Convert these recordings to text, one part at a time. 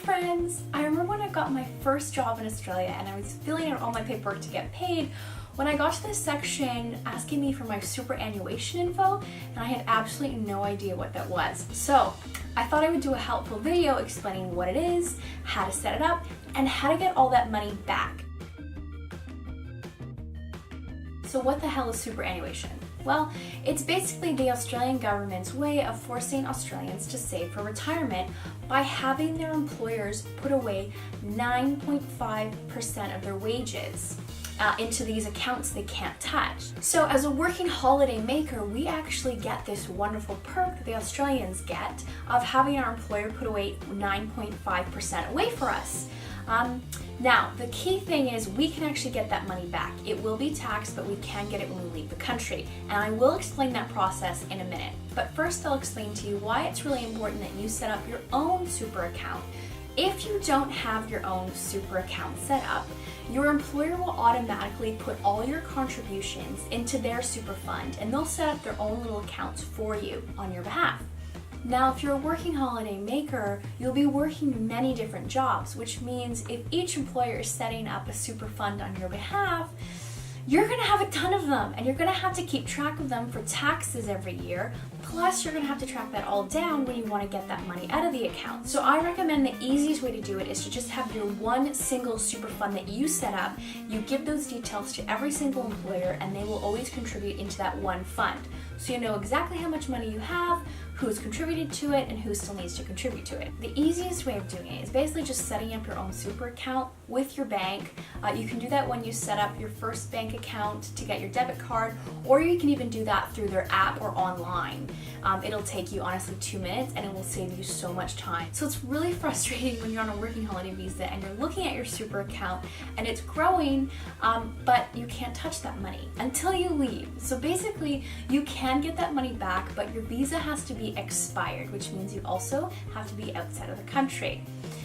friends! I remember when I got my first job in Australia and I was filling out all my paperwork to get paid, when I got to this section asking me for my superannuation info, and I had absolutely no idea what that was. So I thought I would do a helpful video explaining what it is, how to set it up, and how to get all that money back. So what the hell is superannuation? Well, it's basically the Australian government's way of forcing Australians to save for retirement by having their employers put away 9.5% of their wages into these accounts they can't touch. So as a working holiday maker, we actually get this wonderful perk that the Australians get of having our employer put away 9.5% away for us. Now, the key thing is we can actually get that money back. It will be taxed, but we can get it when we leave the country. And I will explain that process in a minute. But first I'll explain to you why it's really important that you set up your own super account. If you don't have your own super account set up, your employer will automatically put all your contributions into their super fund, and they'll set up their own little accounts for you on your behalf. Now, if you're a working holiday maker, you'll be working many different jobs, which means if each employer is setting up a super fund on your behalf, you're gonna have a ton of them, and you're gonna have to keep track of them for taxes every year. Plus, you're gonna have to track that all down when you wanna get that money out of the account. So I recommend the easiest way to do it is to just have your one single super fund that you set up. You give those details to every single employer, and they will always contribute into that one fund. So you know exactly how much money you have, who's contributed to it, and who still needs to contribute to it. The easiest way of doing it is basically just setting up your own super account with your bank. You can do that when you set up your first bank account to get your debit card, or you can even do that through their app or online. It'll take you honestly 2 minutes, and it will save you so much time. So it's really frustrating when you're on a working holiday visa and you're looking at your super account and it's growing, but you can't touch that money until you leave. So basically, you can get that money back, but your visa has to be expired, which means you also have to be outside of the country.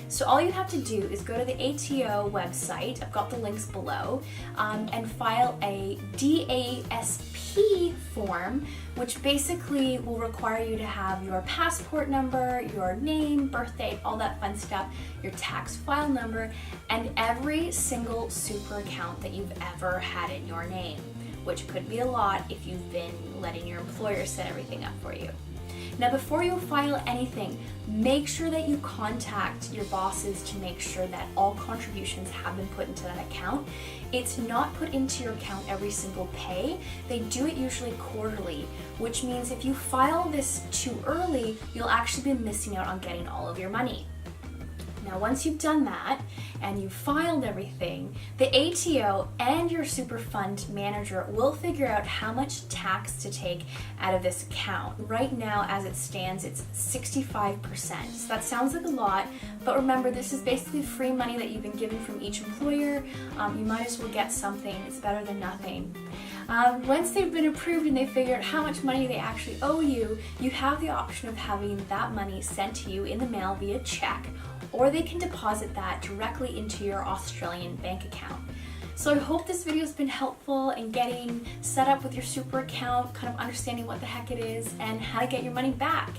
So all you have to do is go to the ATO website, I've got the links below, and file a DASP form, which basically will require you to have your passport number, your name, birth date, all that fun stuff, your tax file number, and every single super account that you've ever had in your name, which could be a lot if you've been letting your employer set everything up for you. Now, before you file anything, make sure that you contact your bosses to make sure that all contributions have been put into that account. It's not put into your account every single pay. They do it usually quarterly, which means if you file this too early, you'll actually be missing out on getting all of your money. Now, once you've done that and you've filed everything, the ATO and your super fund manager will figure out how much tax to take out of this account. Right now, as it stands, it's 65%. So that sounds like a lot, but remember, this is basically free money that you've been given from each employer. You might as well get something. It's better than nothing. Once they've been approved and they figure out how much money they actually owe you, you have the option of having that money sent to you in the mail via check, or they can deposit that directly into your Australian bank account. So I hope this video has been helpful in getting set up with your super account, kind of understanding what the heck it is and how to get your money back.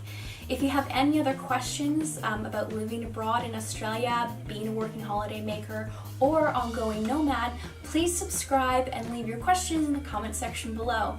If you have any other questions about living abroad in Australia, being a working holiday maker, or ongoing nomad, please subscribe and leave your questions in the comment section below.